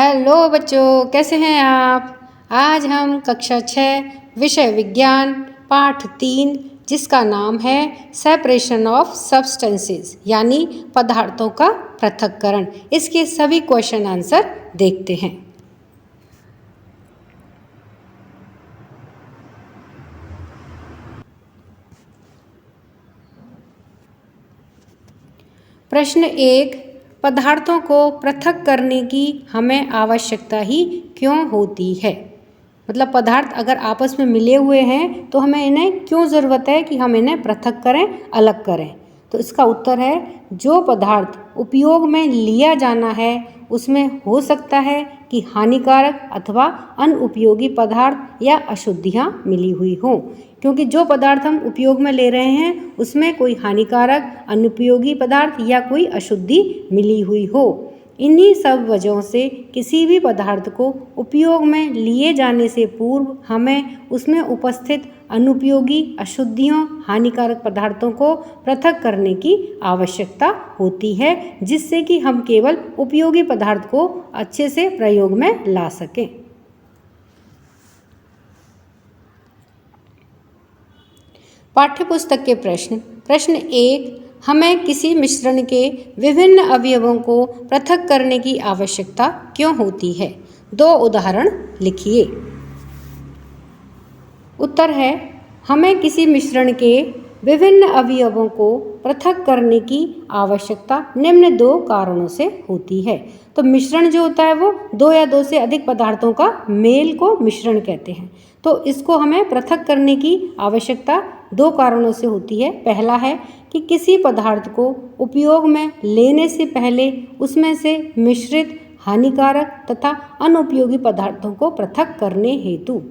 Hello बच्चों, कैसे हैं आप। आज हम कक्षा 6 विषय विज्ञान पाठ 3 जिसका नाम है सेपरेशन ऑफ सब्सटेंसेस यानी पदार्थों का पृथक्करण, इसके सभी क्वेश्चन आंसर देखते हैं। प्रश्न 1, पदार्थों को पृथक करने की हमें आवश्यकता ही क्यों होती है। मतलब पदार्थ अगर आपस में मिले हुए हैं तो हमें इन्हें क्यों ज़रूरत है कि हम इन्हें पृथक करें, अलग करें। तो इसका उत्तर है, जो पदार्थ उपयोग में लिया जाना है उसमें हो सकता है कि हानिकारक अथवा अनुपयोगी पदार्थ या अशुद्धियाँ मिली हुई हों। क्योंकि जो पदार्थ हम उपयोग में ले रहे हैं उसमें कोई हानिकारक, अनुपयोगी पदार्थ या कोई अशुद्धि मिली हुई हो। इन्हीं सब वजहों से किसी भी पदार्थ को उपयोग में लिए जाने से पूर्व हमें उसमें उपस्थित अनुपयोगी, अशुद्धियों, हानिकारक पदार्थों को पृथक करने की आवश्यकता होती है, जिससे कि हम केवल उपयोगी पदार्थ को अच्छे से प्रयोग में ला सकें। पाठ्यपुस्तक के प्रश्न 1, हमें किसी मिश्रण के विभिन्न अवयवों को पृथक करने की आवश्यकता क्यों होती है। 2 उदाहरण लिखिए। उत्तर है, हमें किसी मिश्रण के विभिन्न अवयवों को पृथक करने की आवश्यकता निम्न 2 कारणों से होती है। तो मिश्रण जो होता है वो 2 या 2 से अधिक पदार्थों का मेल को मिश्रण कहते हैं। तो इसको हमें पृथक करने की आवश्यकता 2 कारणों से होती है। पहला है कि किसी पदार्थ को उपयोग में लेने से पहले उसमें से मिश्रित हानिकारक तथा अनुपयोगी पदार्थों को पृथक करने हेतु।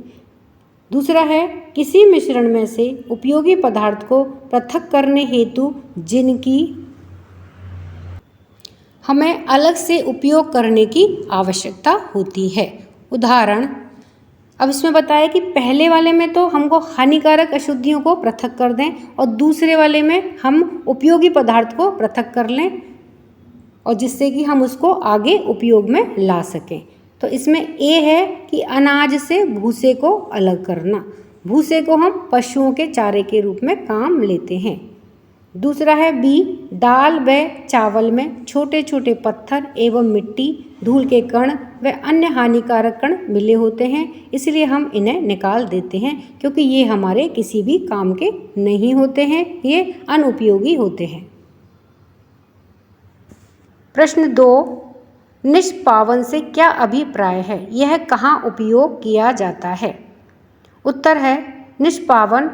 दूसरा है, किसी मिश्रण में से उपयोगी पदार्थ को पृथक करने हेतु जिनकी हमें अलग से उपयोग करने की आवश्यकता होती है। उदाहरण, अब इसमें बताया कि पहले वाले में तो हमको हानिकारक अशुद्धियों को पृथक कर दें और दूसरे वाले में हम उपयोगी पदार्थ को पृथक कर लें और जिससे कि हम उसको आगे उपयोग में ला सकें। तो इसमें ए है कि अनाज से भूसे को अलग करना। भूसे को हम पशुओं के चारे के रूप में काम लेते हैं। दूसरा है बी, दाल व चावल में छोटे छोटे पत्थर एवं मिट्टी, धूल के कण व अन्य हानिकारक कण मिले होते हैं, इसलिए हम इन्हें निकाल देते हैं क्योंकि ये हमारे किसी भी काम के नहीं होते हैं, ये अनुपयोगी होते हैं। प्रश्न 2, निष्पावन से क्या अभिप्राय है, यह कहाँ उपयोग किया जाता है। उत्तर है, निष्पावन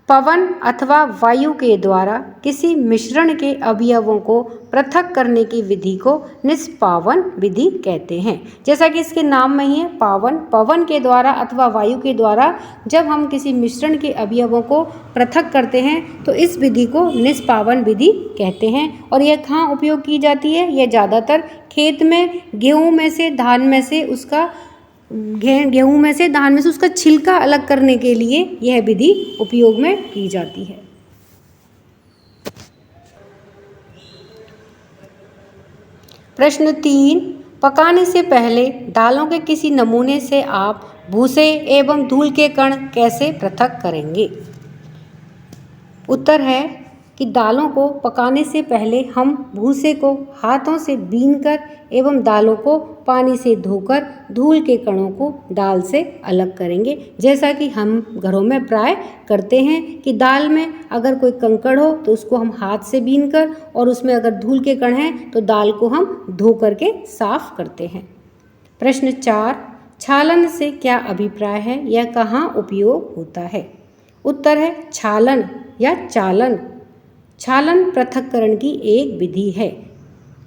पवन अथवा वायु के द्वारा किसी मिश्रण के अवयवों को पृथक करने की विधि को निष्पावन विधि कहते हैं। जैसा कि इसके नाम में ही है, पवन के द्वारा अथवा वायु के द्वारा जब हम किसी मिश्रण के अवयवों को पृथक करते हैं तो इस विधि को निष्पावन विधि कहते हैं। और यह कहाँ उपयोग की जाती है, यह ज़्यादातर खेत में गेहूँ में से, धान में से उसका उसका छिलका अलग करने के लिए यह विधि उपयोग में की जाती है। प्रश्न 3, पकाने से पहले दालों के किसी नमूने से आप भूसे एवं धूल के कण कैसे पृथक करेंगे। उत्तर है कि दालों को पकाने से पहले हम भूसे को हाथों से बीनकर एवं दालों को पानी से धोकर धूल के कणों को दाल से अलग करेंगे। जैसा कि हम घरों में प्राय करते हैं कि दाल में अगर कोई कंकड़ हो तो उसको हम हाथ से बीनकर और उसमें अगर धूल के कण हैं तो दाल को हम धो करके साफ करते हैं। प्रश्न 4, छालन से क्या अभिप्राय है, यह कहाँ उपयोग होता है। उत्तर है, छालन या चालन। छालन पृथक्करण की एक विधि है।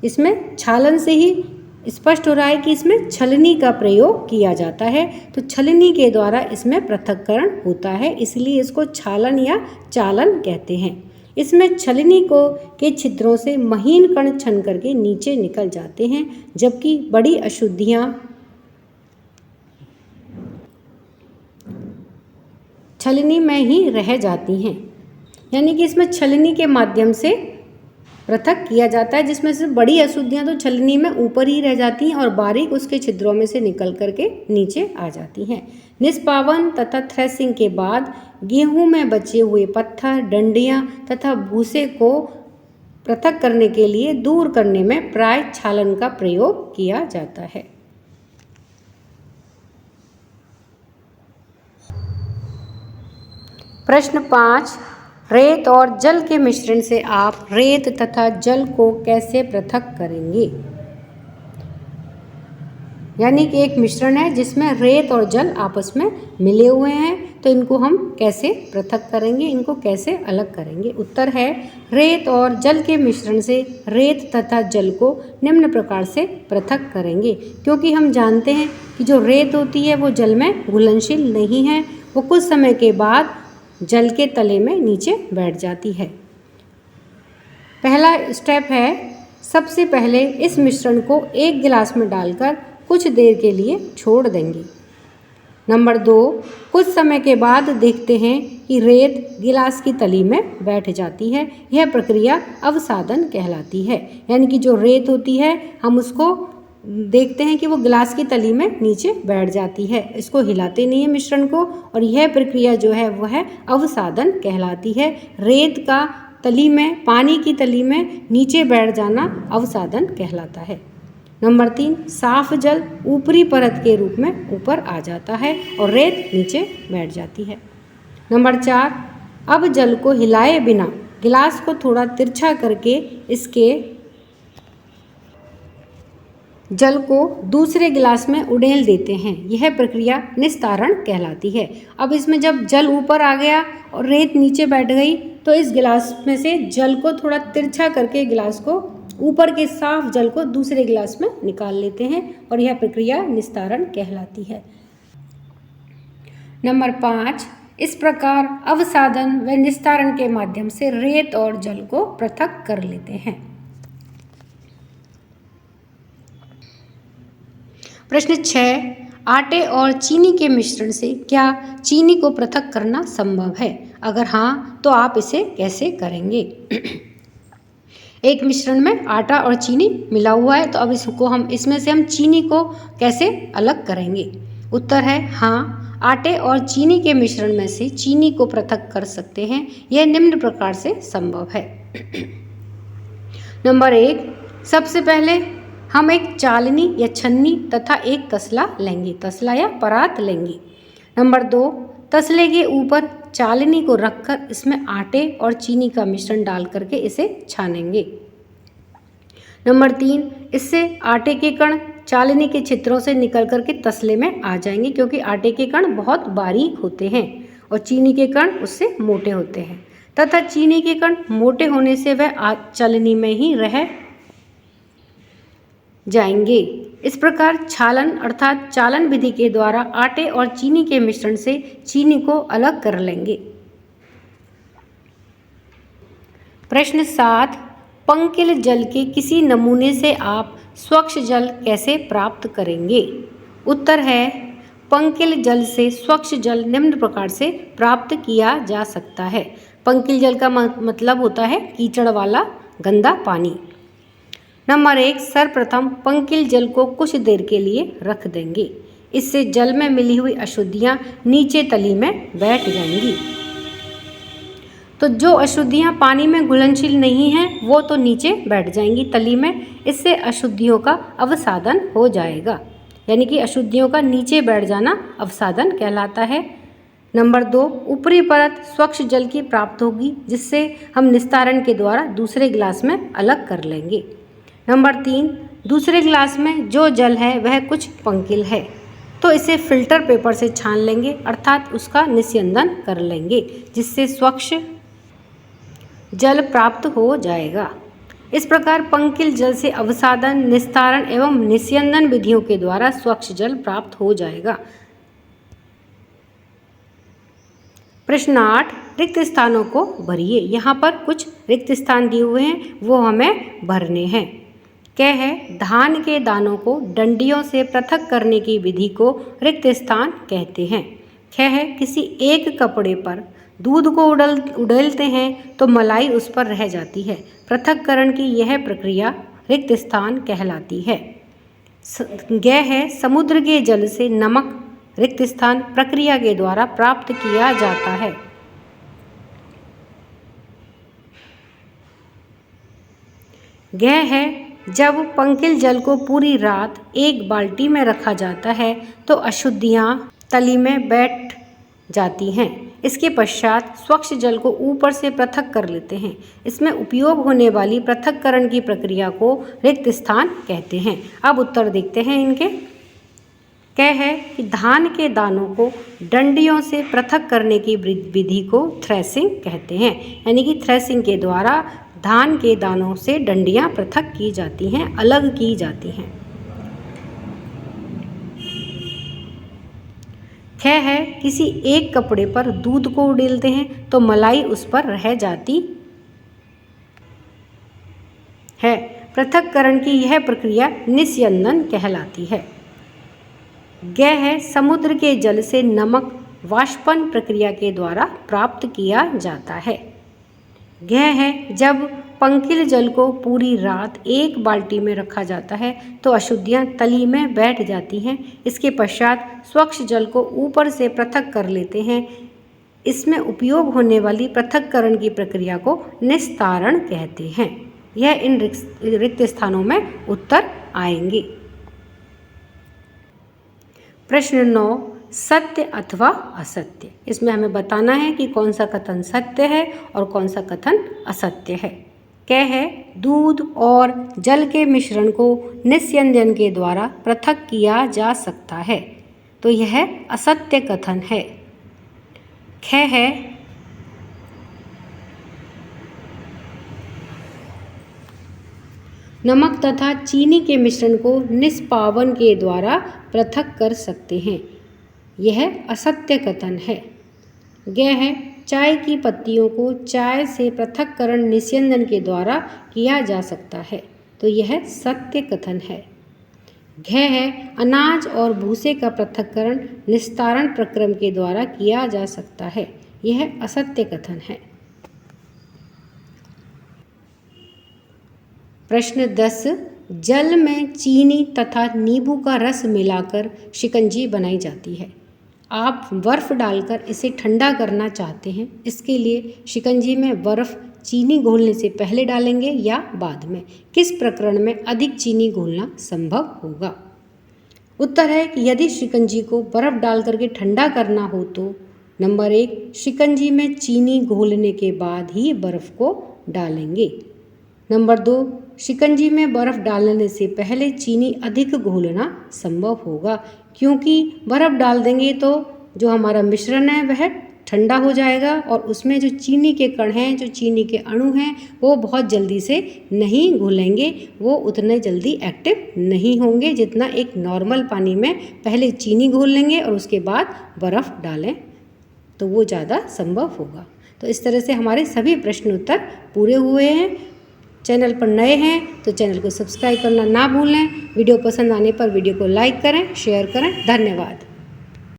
इसमें छालन से ही स्पष्ट हो रहा है कि इसमें छलनी का प्रयोग किया जाता है। तो छलनी के द्वारा इसमें पृथक्करण होता है, इसलिए इसको छालन या चालन कहते हैं। इसमें छलनी के छिद्रों से महीन कण छन करके नीचे निकल जाते हैं, जबकि बड़ी अशुद्धियाँ छलनी में ही रह जाती हैं। यानी कि इसमें छलनी के माध्यम से पृथक किया जाता है, जिसमें से बड़ी अशुद्धियाँ तो छलनी में ऊपर ही रह जाती हैं और बारीक उसके छिद्रों में से निकल करके नीचे आ जाती हैं। निष्पावन तथा थ्रेसिंग के बाद गेहूं में बचे हुए पत्थर, डंडियाँ तथा भूसे को पृथक करने के लिए दूर करने में प्राय छालन का प्रयोग किया जाता है। प्रश्न 5, रेत और जल के मिश्रण से आप रेत तथा जल को कैसे पृथक करेंगे? यानी कि एक मिश्रण है जिसमें रेत और जल आपस में मिले हुए हैं, तो इनको हम कैसे पृथक करेंगे, इनको कैसे अलग करेंगे? उत्तर है, रेत और जल के मिश्रण से रेत तथा जल को निम्न प्रकार से पृथक करेंगे। क्योंकि हम जानते हैं कि जो रेत होती है वो जल में घुलनशील नहीं है, वो कुछ समय के बाद जल के तले में नीचे बैठ जाती है। पहला स्टेप है, सबसे पहले इस मिश्रण को एक गिलास में डालकर कुछ देर के लिए छोड़ देंगे। नंबर 2, कुछ समय के बाद देखते हैं कि रेत गिलास की तली में बैठ जाती है। यह प्रक्रिया अवसादन कहलाती है। यानी कि जो रेत होती है हम उसको देखते हैं कि वो गिलास की तली में नीचे बैठ जाती है, इसको हिलाते नहीं है मिश्रण को, और यह प्रक्रिया जो है वह अवसादन कहलाती है। रेत का तली में, पानी की तली में नीचे बैठ जाना अवसादन कहलाता है। नंबर 3, साफ जल ऊपरी परत के रूप में ऊपर आ जाता है और रेत नीचे बैठ जाती है। नंबर 4, अब जल को हिलाए बिना गिलास को थोड़ा तिरछा करके इसके जल को दूसरे गिलास में उड़ेल देते हैं। यह प्रक्रिया निस्तारण कहलाती है। अब इसमें जब जल ऊपर आ गया और रेत नीचे बैठ गई, तो इस गिलास में से जल को थोड़ा तिरछा करके गिलास को ऊपर के साफ जल को दूसरे गिलास में निकाल लेते हैं और यह प्रक्रिया निस्तारण कहलाती है। नंबर 5, इस प्रकार अवसादन व निस्तारण के माध्यम से रेत और जल को पृथक कर लेते हैं। प्रश्न 6, आटे और चीनी के मिश्रण से क्या चीनी को पृथक करना संभव है? अगर हाँ, तो आप इसे कैसे करेंगे? एक मिश्रण में आटा और चीनी मिला हुआ है, तो अब इसमें से हम चीनी को कैसे अलग करेंगे? उत्तर है हाँ, आटे और चीनी के मिश्रण में से चीनी को पृथक कर सकते हैं। यह निम्न प्रकार से संभव है। नंबर 1, सबसे पहले हम एक चालनी या छन्नी तथा एक तसला लेंगे, तसला या परात लेंगे। नंबर 2, तसले के ऊपर चालनी को रखकर इसमें आटे और चीनी का मिश्रण डाल करके इसे छानेंगे। नंबर 3, इससे आटे के कण चालनी के छिद्रों से निकल करके तसले में आ जाएंगे, क्योंकि आटे के कण बहुत बारीक होते हैं और चीनी के कण उससे मोटे होते हैं, तथा चीनी के कण मोटे होने से वह चालनी में ही रह जाएंगे। इस प्रकार छालन अर्थात चालन विधि के द्वारा आटे और चीनी के मिश्रण से चीनी को अलग कर लेंगे। प्रश्न 7, पंकिल जल के किसी नमूने से आप स्वच्छ जल कैसे प्राप्त करेंगे? उत्तर है, पंकिल जल से स्वच्छ जल निम्न प्रकार से प्राप्त किया जा सकता है। पंकिल जल का मतलब होता है कीचड़ वाला गंदा पानी। नंबर 1, सर्वप्रथम पंकिल जल को कुछ देर के लिए रख देंगे। इससे जल में मिली हुई अशुद्धियाँ नीचे तली में बैठ जाएंगी। तो जो अशुद्धियाँ पानी में घुलनशील नहीं हैं वो तो नीचे बैठ जाएंगी तली में। इससे अशुद्धियों का अवसादन हो जाएगा, यानी कि अशुद्धियों का नीचे बैठ जाना अवसादन कहलाता है। नंबर 2, ऊपरी परत स्वच्छ जल की प्राप्त होगी, जिससे हम निस्तारण के द्वारा दूसरे गिलास में अलग कर लेंगे। नंबर 3, दूसरे गिलास में जो जल है वह कुछ पंकिल है, तो इसे फिल्टर पेपर से छान लेंगे, अर्थात उसका निस्यंदन कर लेंगे, जिससे स्वच्छ जल प्राप्त हो जाएगा। इस प्रकार पंकिल जल से अवसादन, निस्तारण एवं निस्यंदन विधियों के द्वारा स्वच्छ जल प्राप्त हो जाएगा। प्रश्न 8, रिक्त स्थानों को भरिए। यहाँ पर कुछ रिक्त स्थान दिए हुए हैं, वो हमें भरने हैं। क्या है, धान के दानों को डंडियों से पृथक करने की विधि को रिक्त स्थान कहते हैं। क्या है, किसी एक कपड़े पर दूध को उड़ेलते हैं तो मलाई उस पर रह जाती है। पृथक्करण की यह प्रक्रिया रिक्त स्थान कहलाती है। ग है समुद्र के जल से नमक रिक्त स्थान प्रक्रिया के द्वारा प्राप्त किया जाता है। ग है जब पंकिल जल को पूरी रात एक बाल्टी में रखा जाता है तो अशुद्धियाँ तली में बैठ जाती हैं। इसके पश्चात स्वच्छ जल को ऊपर से पृथक कर लेते हैं। इसमें उपयोग होने वाली पृथक्करण की प्रक्रिया को रिक्त स्थान कहते हैं। अब उत्तर देखते हैं इनके। क्या है कि धान के दानों को डंडियों से पृथक करने की विधि को थ्रेसिंग कहते हैं। यानी कि थ्रेसिंग के द्वारा धान के दानों से डंडियाँ पृथक की जाती हैं, अलग की जाती हैं। ख है किसी एक कपड़े पर दूध को उड़ेलते हैं तो मलाई उस पर रह जाती है। पृथक्करण की यह प्रक्रिया निस्यंदन कहलाती है। ग है समुद्र के जल से नमक वाष्पन प्रक्रिया के द्वारा प्राप्त किया जाता है। घ है जब पंकिल जल को पूरी रात एक बाल्टी में रखा जाता है तो अशुद्धियाँ तली में बैठ जाती हैं। इसके पश्चात स्वच्छ जल को ऊपर से पृथक कर लेते हैं। इसमें उपयोग होने वाली पृथक्करण की प्रक्रिया को निस्तारण कहते हैं। यह इन रिक्त स्थानों में उत्तर आएंगे। प्रश्न 9, सत्य अथवा असत्य। इसमें हमें बताना है कि कौन सा कथन सत्य है और कौन सा कथन असत्य है। क्या है दूध और जल के मिश्रण को निस्यंदन के द्वारा पृथक किया जा सकता है, तो यह असत्य कथन है। ख है नमक तथा चीनी के मिश्रण को निष्पावन के द्वारा पृथक कर सकते हैं, यह असत्य कथन है। ग है चाय की पत्तियों को चाय से पृथक्करण निस्यंदन के द्वारा किया जा सकता है, तो यह सत्य कथन है। घ है अनाज और भूसे का पृथक्करण निस्तारण प्रक्रम के द्वारा किया जा सकता है, यह असत्य कथन है। प्रश्न 10, जल में चीनी तथा नींबू का रस मिलाकर शिकंजी बनाई जाती है। आप बर्फ़ डालकर इसे ठंडा करना चाहते हैं, इसके लिए शिकंजी में बर्फ़ चीनी घोलने से पहले डालेंगे या बाद में? किस प्रकरण में अधिक चीनी घोलना संभव होगा? उत्तर है कि यदि शिकंजी को बर्फ़ डाल करके ठंडा करना हो तो नंबर 1, शिकंजी में चीनी घोलने के बाद ही बर्फ़ को डालेंगे। नंबर 2, शिकंजी में बर्फ़ डालने से पहले चीनी अधिक घोलना संभव होगा, क्योंकि बर्फ़ डाल देंगे तो जो हमारा मिश्रण है वह ठंडा हो जाएगा और उसमें जो चीनी के कण हैं, जो चीनी के अणु हैं, वो बहुत जल्दी से नहीं घुलेंगे, वो उतने जल्दी एक्टिव नहीं होंगे जितना एक नॉर्मल पानी में पहले चीनी घोल लेंगे और उसके बाद बर्फ़ डालें तो वो ज़्यादा संभव होगा। तो इस तरह से हमारे सभी प्रश्न उत्तर पूरे हुए हैं। चैनल पर नए हैं तो चैनल को सब्सक्राइब करना ना भूलें। वीडियो पसंद आने पर वीडियो को लाइक करें, शेयर करें। धन्यवाद।